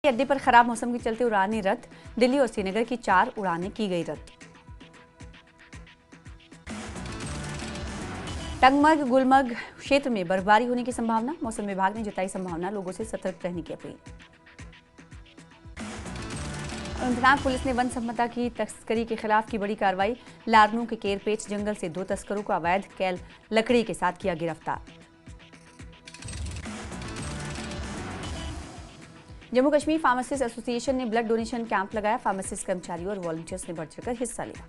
अड्डे पर खराब मौसम के चलते उड़ानें रद्द। दिल्ली और श्रीनगर की 4 उड़ानें की गई रद्द। टंगमर्ग गुलमर्ग क्षेत्र में बर्फबारी होने की संभावना। मौसम विभाग ने जताई संभावना, लोगों से सतर्क रहने की अपील। अनंतनाग पुलिस ने वन संपदा की तस्करी के खिलाफ की बड़ी कार्रवाई। लारनू के केरपेच जंगल से 2 तस्करों को अवैध कैल लकड़ी के साथ किया गिरफ्तार। जम्मू कश्मीर फार्मासिस्ट एसोसिएशन ने ब्लड डोनेशन कैंप लगाया। फार्मासिस्ट कर्मचारियों और वॉलंटियर्स ने बढ़ चढ़कर हिस्सा लिया।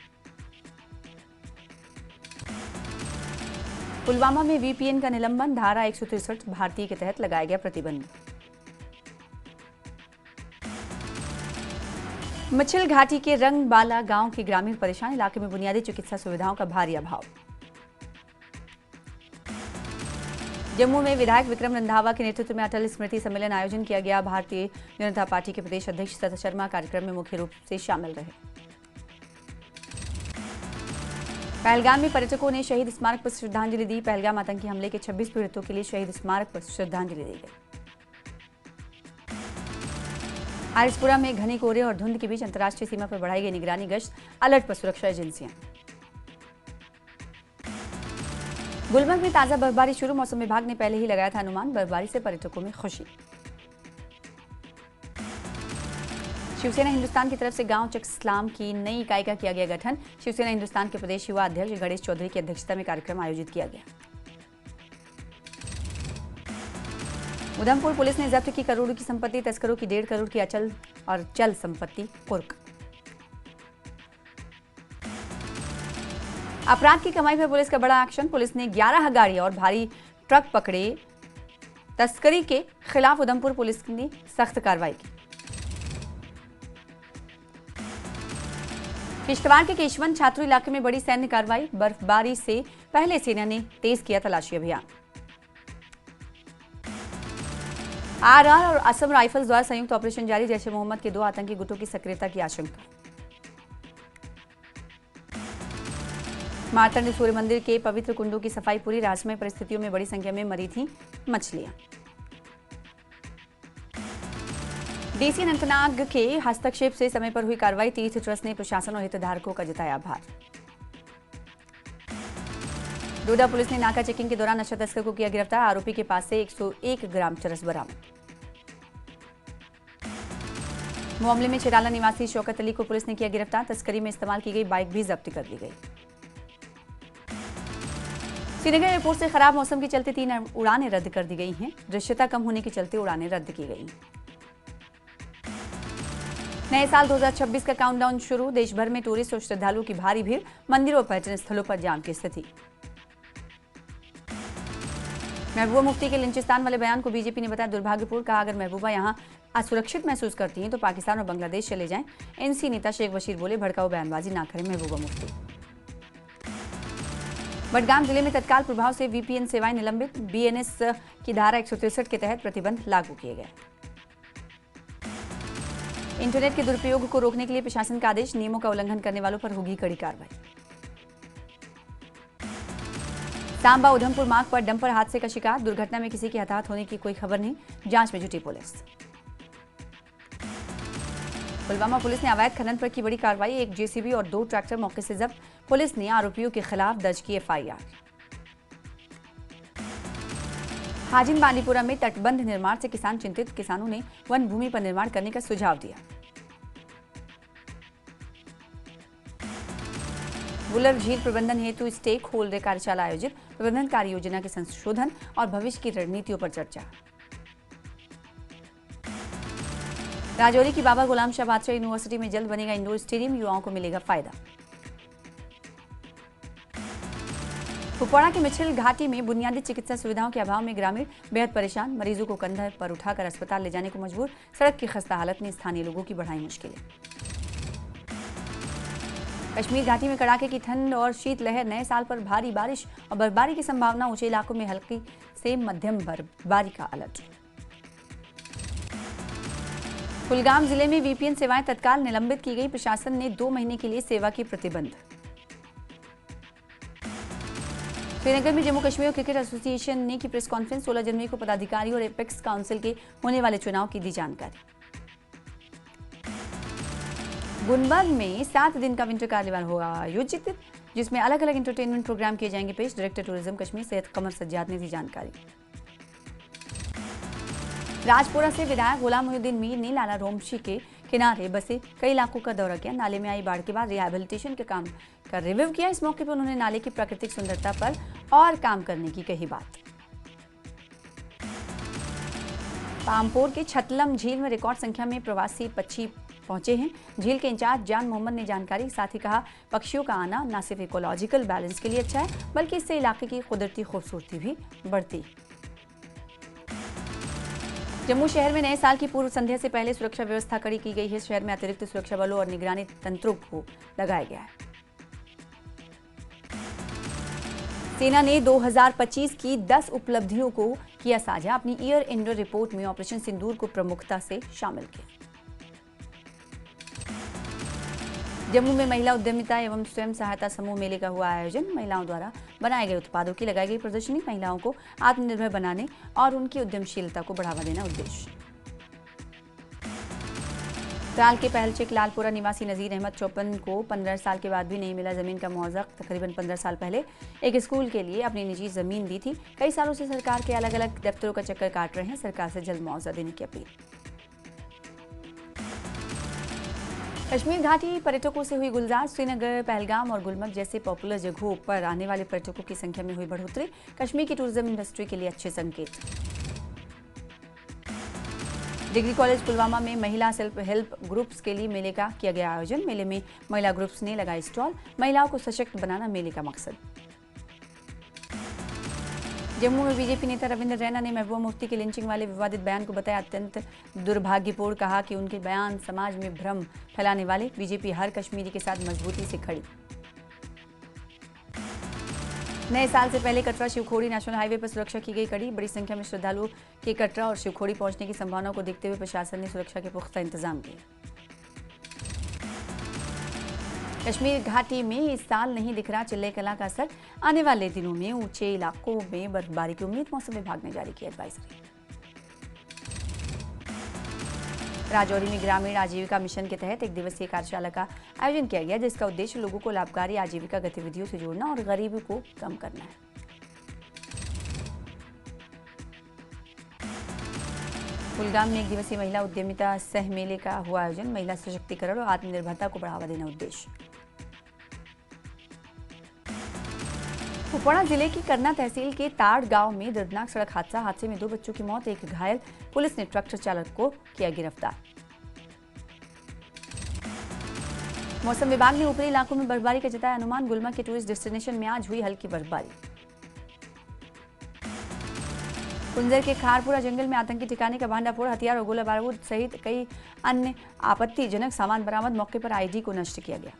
पुलवामा में वीपीएन का निलंबन। धारा 163 भारतीय के तहत लगाया गया प्रतिबंध। मछिल घाटी के रंगबाला गांव के ग्रामीण परेशान। इलाके में बुनियादी चिकित्सा सुविधाओं का भारी अभाव। जम्मू में विधायक विक्रम रंधावा के नेतृत्व में अटल स्मृति सम्मेलन आयोजन किया गया। भारतीय जनता पार्टी के प्रदेश अध्यक्ष सतत शर्मा कार्यक्रम में मुख्य रूप से शामिल रहे। पहलगाम में पर्यटकों ने शहीद स्मारक पर श्रद्धांजलि दी। पहलगाम आतंकी हमले के 26 पीड़ितों के लिए शहीद स्मारक पर श्रद्धांजलि दी गई। आरिसपुरा में घने कोहरे और धुंध के बीच अंतर्राष्ट्रीय सीमा पर बढ़ाई गई निगरानी गश्त। अलर्ट पर सुरक्षा एजेंसियां। गुलमर्ग में ताजा बर्फबारी शुरू। मौसम विभाग ने पहले ही लगाया था अनुमान। बर्फबारी से पर्यटकों में खुशी। शिवसेना हिंदुस्तान की तरफ से गांव चकस्लाम की नई इकाई का किया गया गठन। शिवसेना हिंदुस्तान के प्रदेश युवा अध्यक्ष गणेश चौधरी की अध्यक्षता में कार्यक्रम आयोजित किया गया। उधमपुर पुलिस ने जब्त की करोड़ों की संपत्ति। तस्करों की 1.5 करोड़ की अचल और चल संपत्ति कुर्क। अपराध की कमाई पर पुलिस का बड़ा एक्शन। पुलिस ने 11 गाड़ियां और भारी ट्रक पकड़े। तस्करी के खिलाफ उधमपुर पुलिस ने सख्त कार्रवाई की। किश्तवाड़ के केशवन छात्रों इलाके में बड़ी सैन्य कार्रवाई। बर्फबारी से पहले सेना ने तेज किया तलाशी अभियान। आरआर और असम राइफल्स द्वारा संयुक्त ऑपरेशन जारी। जैश ए मोहम्मद के 2 आतंकी गुटों की सक्रियता की आशंका। मार्तंड सूर्य मंदिर के पवित्र कुंडों की सफाई पूरी। रहस्यमय परिस्थितियों में बड़ी संख्या में मरी थी मछलियां। डीसी अनंतनाग के हस्तक्षेप से समय पर हुई कार्रवाई। तीर्थ ट्रस्ट ने प्रशासन और हितधारकों का जताया आभार। डोडा पुलिस ने नाका चेकिंग के दौरान नशा तस्कर को किया गिरफ्तार। आरोपी के पास से 101 ग्राम चरस बरामद। मामले में चिराला निवासी शौकत अली को पुलिस ने किया गिरफ्तार। तस्करी में इस्तेमाल की गई बाइक भी जब्त कर ली गई। श्रीनगर एयरपोर्ट से खराब मौसम के चलते 3 उड़ानें रद्द कर दी गई हैं। दृश्यता कम होने के चलते उड़ानें रद्द की गई। नए साल 2026 का काउंटडाउन शुरू। देश भर में टूरिस्ट और श्रद्धालुओं की भारी भीड़। मंदिरों और पर्यटन स्थलों पर जाम की स्थिति। महबूबा मुफ्ती के लिंचिस्तान वाले बयान को बीजेपी ने बताया दुर्भाग्यपूर्ण। कहा अगर महबूबा यहां असुरक्षित महसूस करती हैं तो पाकिस्तान और बांग्लादेश चले जाएं। एनसी नेता शेख बशीर बोले भड़काऊ बयानबाजी ना करें महबूबा मुफ्ती। बडगाम जिले में तत्काल प्रभाव से वीपीएन सेवाएं निलंबित। बीएनएस की धारा 163 के तहत प्रतिबंध लागू किए गए। इंटरनेट के दुरुपयोग को रोकने के लिए प्रशासन का आदेश। नियमों का उल्लंघन करने वालों पर होगी कड़ी कार्रवाई। सांबा उधमपुर मार्ग पर डंपर हादसे का शिकार। दुर्घटना में किसी के हताहत होने की कोई खबर नहीं। जांच में जुटी पुलिस। पुलवामा पुलिस ने अवैध खनन पर की बड़ी कार्रवाई। 1 जेसीबी और 2 ट्रैक्टर मौके से जब्त। पुलिस ने आरोपियों के खिलाफ दर्ज की एफआईआर। हाजिन बांडीपुरा में तटबंध निर्माण से किसान चिंतित। किसानों ने वन भूमि पर निर्माण करने का सुझाव दिया। बुलर झील प्रबंधन हेतु स्टेक होल्डर कार्यशाला आयोजित। प्रबंधन कार्य योजना के संशोधन और भविष्य की रणनीतियों पर चर्चा। राजौरी की बाबा गुलाम शाह बादशाह यूनिवर्सिटी में जल्द बनेगा इंडोर स्टेडियम। युवाओं को मिलेगा फायदा। कुपवाड़ा के मिछिल घाटी में बुनियादी चिकित्सा सुविधाओं के अभाव में ग्रामीण बेहद परेशान। मरीजों को कंधे पर उठाकर अस्पताल ले जाने को मजबूर। सड़क की खस्ता हालत ने स्थानीय लोगों की बढ़ाई मुश्किलें। कश्मीर घाटी में कड़ाके की ठंड और शीतलहर। नए साल पर भारी बारिश और बर्फबारी की संभावना। ऊंचे इलाकों में हल्की से मध्यम बर्फबारी का अलर्ट। कुलगाम जिले में वीपीएन सेवाएं तत्काल निलंबित की गई। प्रशासन ने 2 महीने के लिए सेवा की प्रतिबंध। श्रीनगर में जम्मू कश्मीर क्रिकेट एसोसिएशन ने की प्रेस कॉन्फ्रेंस। 16 जनवरी को पदाधिकारी और एपेक्स काउंसिल के होने वाले चुनाव की दी जानकारी। गुलबर्ग में 7 दिन का विंटर कार्निवाल होगा आयोजित, जिसमें अलग अलग एंटरटेनमेंट प्रोग्राम किए जाएंगे पेश। डायरेक्टर टूरिज्म कश्मीर सैयद कमर सज्जाद ने दी जानकारी। राजपुरा से विधायक गुलाम मोहिउद्दीन मीर ने नाला रोमशी के किनारे बसे कई इलाकों का दौरा किया। नाले में आई बाढ़ के बाद रिहैबिलिटेशन के काम का रिव्यू किया। इस मौके पर उन्होंने नाले की प्राकृतिक सुंदरता पर और काम करने की कही बात। पामपोर के छतलम झील में रिकॉर्ड संख्या में प्रवासी पक्षी पहुंचे हैं। झील के इंचार्ज जान मोहम्मद ने जानकारी साथ ही कहा, पक्षियों का आना न सिर्फ इकोलॉजिकल बैलेंस के लिए अच्छा है, बल्कि इससे इलाके की कुदरती खूबसूरती भी बढ़ती। जम्मू शहर में नए साल की पूर्व संध्या से पहले सुरक्षा व्यवस्था कड़ी की गई है। शहर में अतिरिक्त सुरक्षा बलों और निगरानी तंत्रों को लगाया गया है। सेना ने 2025 की 10 उपलब्धियों को किया साझा। अपनी ईयर एंड रिपोर्ट में ऑपरेशन सिंदूर को प्रमुखता से शामिल किया। जम्मू में महिला उद्यमिता एवं स्वयं सहायता समूह मेले का हुआ आयोजन। महिलाओं द्वारा बनाए गए उत्पादों की लगाई गई प्रदर्शनी। महिलाओं को आत्मनिर्भर बनाने और उनकी उद्यमशीलता को बढ़ावा देना उद्देश्य। त्राल के पहलचेक लालपुरा निवासी नजीर अहमद चौपन को 15 साल के बाद भी नहीं मिला जमीन का मुआवजा। तकरीबन 15 साल पहले एक स्कूल के लिए अपनी निजी जमीन दी थी। कई सालों से सरकार के अलग अलग दफ्तरों का चक्कर काट रहे हैं। सरकार से जल्द मुआवजा देने की अपील। कश्मीर घाटी पर्यटकों से हुई गुलजार। श्रीनगर, पहलगाम और गुलमर्ग जैसे पॉपुलर जगहों पर आने वाले पर्यटकों की संख्या में हुई बढ़ोतरी। कश्मीर की टूरिज्म इंडस्ट्री के लिए अच्छे संकेत। डिग्री कॉलेज पुलवामा में महिला सेल्फ हेल्प ग्रुप्स के लिए मेले का किया गया आयोजन। मेले में महिला ग्रुप्स ने लगाई स्टॉल। महिलाओं को सशक्त बनाना मेले का मकसद। जम्मू में बीजेपी नेता रविंद्र रैना ने महबूबा मुफ्ती के लिंचिंग वाले विवादित बयान को बताया अत्यंत दुर्भाग्यपूर्ण। कहा कि उनके बयान समाज में भ्रम फैलाने वाले। बीजेपी हर कश्मीरी के साथ मजबूती से खड़ी। नए साल से पहले कटरा शिवखोड़ी नेशनल हाईवे पर सुरक्षा की गई कड़ी। बड़ी संख्या में श्रद्धालुओं के कटरा और शिवखोड़ी पहुंचने की संभावना को देखते हुए प्रशासन ने सुरक्षा के पुख्ता इंतजाम किए। कश्मीर घाटी में इस साल नहीं दिख रहा चिल्ले कला का असर। आने वाले दिनों में ऊंचे इलाकों में बर्फबारी की उम्मीद। मौसम विभाग ने जारी की एडवाइजरी। राजौरी में ग्रामीण आजीविका मिशन के तहत एक दिवसीय कार्यशाला का आयोजन किया गया, जिसका उद्देश्य लोगों को लाभकारी आजीविका गतिविधियों से जोड़ना और गरीबी को कम करना है। कुलगाम में एक दिवसीय महिला उद्यमिता सह मेले का हुआ आयोजन। महिला सशक्तिकरण और आत्मनिर्भरता को बढ़ावा देना उद्देश्य। कुपवाड़ा जिले की करना तहसील के ताड़ गांव में दर्दनाक सड़क हादसा। हादसे में 2 बच्चों की मौत, एक घायल। पुलिस ने ट्रैक्टर चालक को किया गिरफ्तार। मौसम विभाग ने ऊपरी इलाकों में बर्फबारी का जताया अनुमान। गुलमर्ग के टूरिस्ट डेस्टिनेशन में आज हुई हल्की बर्फबारी। कुंजर के खारपुरा जंगल में आतंकी ठिकाने का भांडाफोड़। हथियार और गोला बारूद सहित कई अन्य आपत्तिजनक सामान बरामद। मौके पर आईडी को नष्ट किया गया।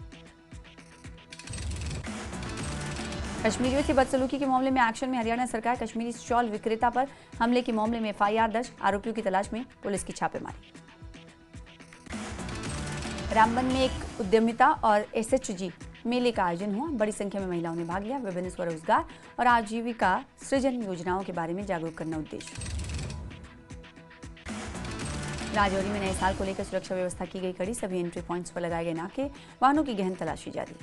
कश्मीरियों से बदसलूकी के मामले में एक्शन में हरियाणा सरकार। कश्मीरी शॉल विक्रेता पर हमले के मामले में एफआईआर दर्ज। आरोपियों की तलाश में पुलिस की छापेमारी। रामबन में एक उद्यमिता और एसएचजी मेले का आयोजन हुआ। बड़ी संख्या में महिलाओं ने भाग लिया। विभिन्न स्वरोजगार और आजीविका सृजन योजनाओं के बारे में जागरूक करना उद्देश्य। राजौरी में नए साल को लेकर सुरक्षा व्यवस्था की गई कड़ी। सभी एंट्री पॉइंट्स पर लगाए गए नाके। वाहनों की गहन तलाशी जारी।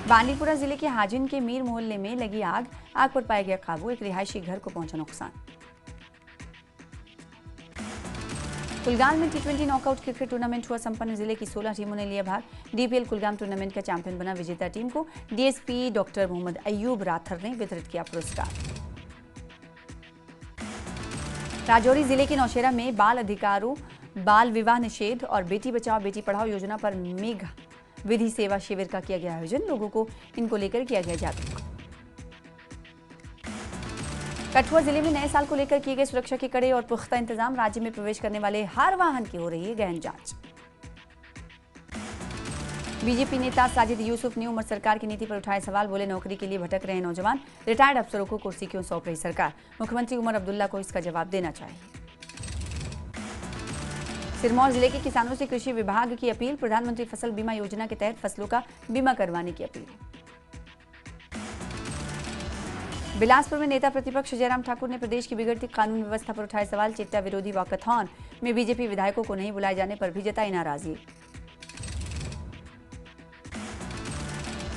बांदीपुरा जिले के हाजिन के मीर मोहल्ले में लगी आग पर पाया गया काबू। एक रिहायशी घर को पहुंचा नुकसान। कुलगाम में T20 नॉकआउट क्रिकेट टूर्नामेंट हुआ संपन्न। जिले की 16 टीमों ने लिया भाग। डीपीएल कुलगाम टूर्नामेंट का चैंपियन बना विजेता टीम को डीएसपी डॉक्टर मोहम्मद अयूब राथर ने वितरित किया पुरस्कार। राजौरी जिले के नौशेरा में बाल अधिकारों, बाल विवाह निषेध और बेटी बचाओ बेटी पढ़ाओ योजना पर मेघ विधि सेवा शिविर का किया गया आयोजन। लोगों को इनको लेकर किया गया जागरूक। कठुआ जिले में नए साल को लेकर किए गए सुरक्षा के कड़े और पुख्ता इंतजाम। राज्य में प्रवेश करने वाले हर वाहन की हो रही है गहन जांच। बीजेपी नेता साजिद यूसुफ ने उमर सरकार की नीति पर उठाए सवाल। बोले, नौकरी के लिए भटक रहे नौजवान, रिटायर्ड अफसरों को कुर्सी क्यों सौंप रही सरकार। मुख्यमंत्री उमर अब्दुल्ला को इसका जवाब देना चाहिए। सिरमौर जिले के किसानों से कृषि विभाग की अपील। प्रधानमंत्री फसल बीमा योजना के तहत फसलों का बीमा करवाने की अपील। बिलासपुर में नेता प्रतिपक्ष जयराम ठाकुर ने प्रदेश की बिगड़ती कानून व्यवस्था पर उठाए सवाल। चिट्टा विरोधी वॉकथॉन में बीजेपी विधायकों को नहीं बुलाए जाने पर भी जताई नाराजगी।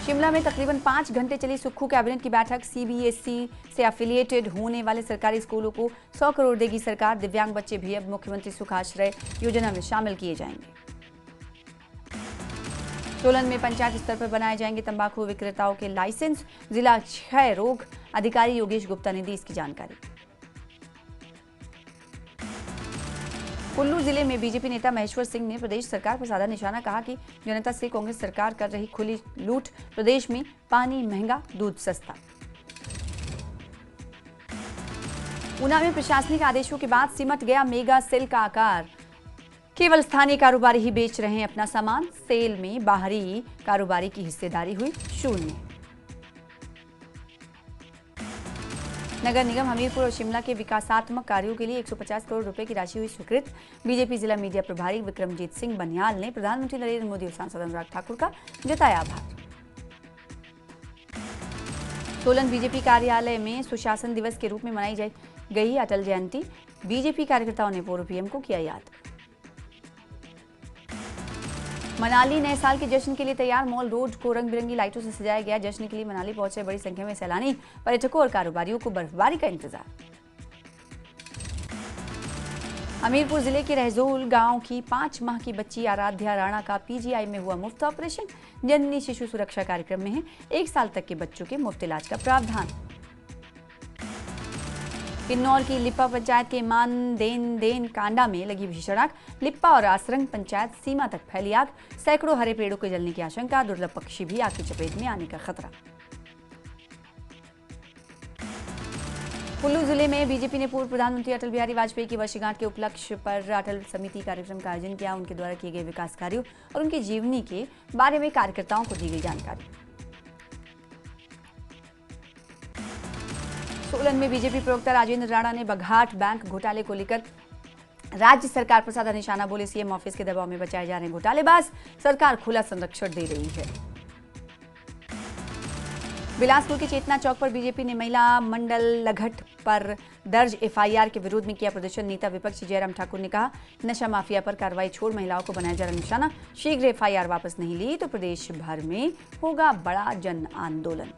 शिमला में तकरीबन 5 घंटे चली सुक्खू कैबिनेट की बैठक। सीबीएसई से एफिलिएटेड होने वाले सरकारी स्कूलों को 100 करोड़ देगी सरकार। दिव्यांग बच्चे भी अब मुख्यमंत्री सुखाश्रय योजना में शामिल किए जाएंगे। सोलन में पंचायत स्तर पर बनाए जाएंगे तंबाकू विक्रेताओं के लाइसेंस। जिला क्षय रोग अधिकारी योगेश गुप्ता ने दी इसकी जानकारी। कुल्लू जिले में बीजेपी नेता महेश्वर सिंह ने प्रदेश सरकार पर साधा निशाना। कहा कि जनता से कांग्रेस सरकार कर रही खुली लूट। प्रदेश में पानी महंगा, दूध सस्ता। ऊना में प्रशासनिक आदेशों के बाद सिमट गया मेगा सेल का आकार। केवल स्थानीय कारोबारी ही बेच रहे हैं अपना सामान। सेल में बाहरी कारोबारी की हिस्सेदारी हुई शून्य। नगर निगम हमीरपुर और शिमला के विकासात्मक कार्यों के लिए 150 करोड़ रुपए की राशि हुई स्वीकृत। बीजेपी जिला मीडिया प्रभारी विक्रमजीत सिंह बनियाल ने प्रधानमंत्री नरेंद्र मोदी और सांसद अनुराग ठाकुर का जताया आभार। सोलन बीजेपी कार्यालय में सुशासन दिवस के रूप में मनाई गई अटल जयंती। बीजेपी कार्यकर्ताओं ने पूर्व पीएम को किया याद। मनाली नए साल के जश्न के लिए तैयार। मॉल रोड को रंग बिरंगी लाइटों से सजाया गया। जश्न के लिए मनाली पहुंचे बड़ी संख्या में सैलानी, पर्यटकों और कारोबारियों को बर्फबारी का इंतजार। हमीरपुर जिले के रहजोल गांव की 5 माह की बच्ची आराध्या राणा का पीजीआई में हुआ मुफ्त ऑपरेशन। जननी शिशु सुरक्षा कार्यक्रम में है 1 साल तक के बच्चों के मुफ्त इलाज का प्रावधान। किन्नौर की लिप्पा पंचायत के देन कांडा में लगी भीषण आग। लिप्पा और आसरंग पंचायत सीमा तक फैली आग। सैकड़ों हरे पेड़ों के जलने की आशंका। दुर्लभ पक्षी भी आग की चपेट में आने का खतरा। कुल्लू जिले में बीजेपी ने पूर्व प्रधानमंत्री अटल बिहारी वाजपेयी की वर्षगांठ के उपलक्ष्य पर अटल समिति कार्यक्रम का आयोजन किया। उनके द्वारा किए गए विकास कार्यों और उनकी जीवनी के बारे में कार्यकर्ताओं को दी गई जानकारी। सोलन में बीजेपी प्रवक्ता राजेंद्र राणा ने बघाट बैंक घोटाले को लेकर राज्य सरकार पर साधा निशाना। बोले सीएम ऑफिस के दबाव में बचाए जा रहे हैं घोटालेबाज। सरकार खुला संरक्षण दे रही है। बिलासपुर के चेतना चौक पर बीजेपी ने महिला मंडल लघट पर दर्ज एफआईआर के विरोध में किया प्रदर्शन। नेता विपक्ष जयराम ठाकुर ने कहा, नशा माफिया पर कार्रवाई छोड़ महिलाओं को बनाया जा रहा निशाना। शीघ्र एफआईआर वापस नहीं ली तो प्रदेश भर में होगा बड़ा जन आंदोलन।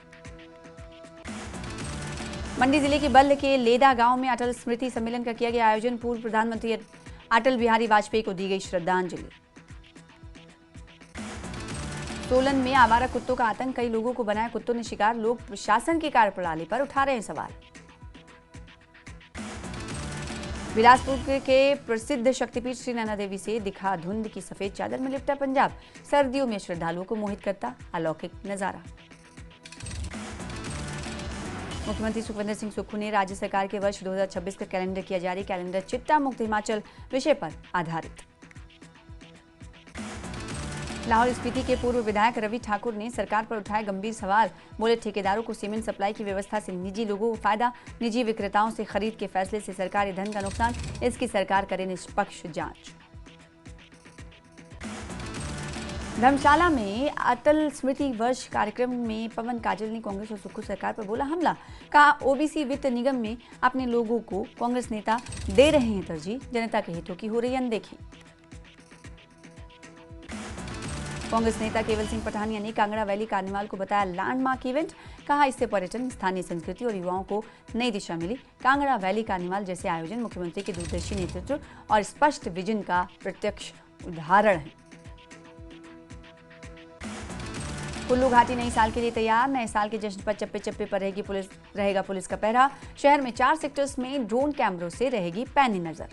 मंडी जिले के बल्ह के लेदा गांव में अटल स्मृति सम्मेलन का किया गया आयोजन। पूर्व प्रधानमंत्री अटल बिहारी वाजपेयी को दी गई श्रद्धांजलि। सोलन में आवारा कुत्तों का आतंक, कई लोगों को बनाया कुत्तों ने शिकार। लोग प्रशासन की कार्यप्रणाली पर उठा रहे हैं सवाल। बिलासपुर के प्रसिद्ध शक्तिपीठ श्री नैना देवी से दिखा धुंध की सफेद चादर में लिपटा पंजाब। सर्दियों में श्रद्धालुओं को मोहित करता अलौकिक नजारा। मुख्यमंत्री सुखविंदर सिंह सुक्खू ने राज्य सरकार के वर्ष 2026 का कैलेंडर किया जारी। कैलेंडर चिट्टा मुक्त हिमाचल विषय पर आधारित। लाहौल स्पीति के पूर्व विधायक रवि ठाकुर ने सरकार पर उठाए गंभीर सवाल। बोले ठेकेदारों को सीमेंट सप्लाई की व्यवस्था से निजी लोगों को फायदा, निजी विक्रेताओं से खरीद के फैसले से सरकारी धन का नुकसान। इसकी सरकार करे निष्पक्ष जांच। धर्मशाला में अटल स्मृति वर्ष कार्यक्रम में पवन काजल ने कांग्रेस और सुक्खू सरकार पर बोला हमला। कहा, ओबीसी वित्त निगम में अपने लोगों को कांग्रेस नेता दे रहे हैं तरजीह, जनता के हितों की हो रही अनदेखी। कांग्रेस नेता केवल सिंह पठानिया ने कांगड़ा वैली कार्निवाल को बताया लैंडमार्क इवेंट। कहा, इससे पर्यटन, स्थानीय संस्कृति और युवाओं को नई दिशा मिली। कांगड़ा वैली कार्निवाल जैसे आयोजन मुख्यमंत्री के दूरदर्शी नेतृत्व और स्पष्ट विजन का प्रत्यक्ष उदाहरण है। कुल्लू घाटी नए साल के लिए तैयार। नए साल के जश्न पर चप्पे चप्पे पर रहेगा पुलिस का पहरा। शहर में 4 सेक्टर्स में ड्रोन कैमरों से रहेगी पैनी नजर।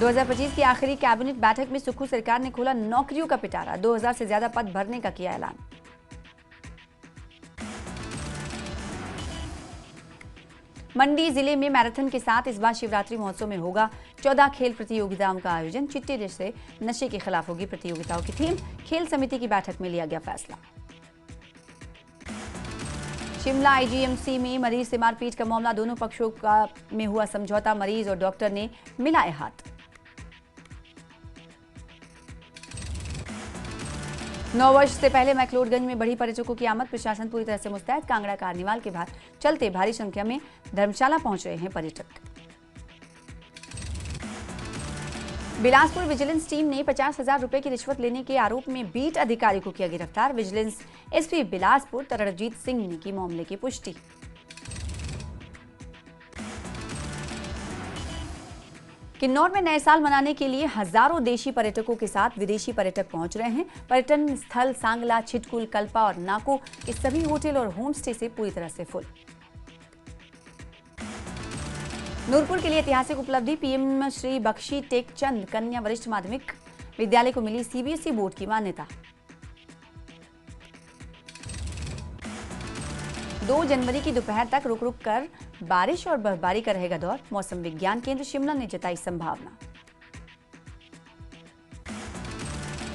2025 की आखिरी कैबिनेट बैठक में सुक्खू सरकार ने खोला नौकरियों का पिटारा। 2000 से ज्यादा पद भरने का किया ऐलान। मंडी जिले में मैराथन के साथ इस बार शिवरात्रि महोत्सव में होगा 14 खेल प्रतियोगिताओं का आयोजन। चिट्टे जैसे नशे के खिलाफ होगी प्रतियोगिताओं की थीम। खेल समिति की बैठक में लिया गया फैसला। शिमला आईजीएमसी में मरीज से मारपीट का मामला। दोनों पक्षों में हुआ समझौता। मरीज और डॉक्टर ने मिलाए हाथ। नववर्ष से पहले मैक्लोडगंज में बढ़ी पर्यटकों की आमद, प्रशासन पूरी तरह से मुस्तैद। कांगड़ा कार्निवाल के बाद चलते भारी संख्या में धर्मशाला पहुंच रहे हैं पर्यटक। बिलासपुर विजिलेंस टीम ने 50,000 रुपए की रिश्वत लेने के आरोप में बीट अधिकारी को किया गिरफ्तार। विजिलेंस एसपी बिलासपुर रणजीत सिंह ने की मामले की पुष्टि। किन्नौर में नए साल मनाने के लिए हजारों देशी पर्यटकों के साथ विदेशी पर्यटक पहुंच रहे हैं। पर्यटन स्थल सांगला, छिटकुल, कल्पा और नाको के सभी होटल और होम स्टे से पूरी तरह से फुल। नूरपुर के लिए ऐतिहासिक उपलब्धि, पीएम श्री बख्शी टेकचंद कन्या वरिष्ठ माध्यमिक विद्यालय को मिली सीबीएसई बोर्ड की मान्यता। 2 जनवरी की दोपहर तक रुक रुक कर बारिश और बर्फबारी का रहेगा दौर। मौसम विज्ञान केंद्र शिमला ने जताई संभावना।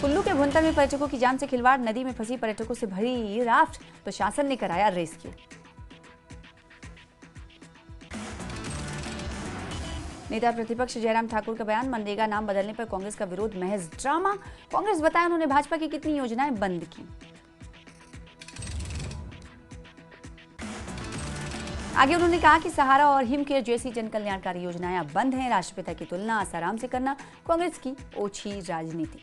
कुल्लू के भुंतर में पर्यटकों की जान से खिलवाड़, नदी में फंसी पर्यटकों से भरी राफ्ट, प्रशासन ने कराया रेस्क्यू। नेता प्रतिपक्ष जयराम ठाकुर का बयान, मनरेगा नाम बदलने पर कांग्रेस का विरोध महज ड्रामा। कांग्रेस बताया उन्होंने भाजपा की कितनी योजनाएं बंद की। आगे उन्होंने कहा कि सहारा और हिमकेयर जैसी जन कल्याणकारी योजनाएं अब बंद हैं। राष्ट्रपिता की तुलना आसाराम से करना कांग्रेस की ओछी राजनीति।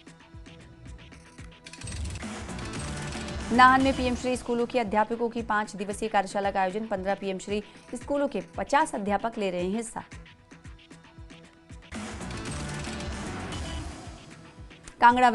नाहन में पीएम श्री स्कूलों के अध्यापकों की 5 दिवसीय कार्यशाला का आयोजन। 15 पीएम श्री स्कूलों के 50 अध्यापक ले रहे हैं हिस्सा। कांगड़ा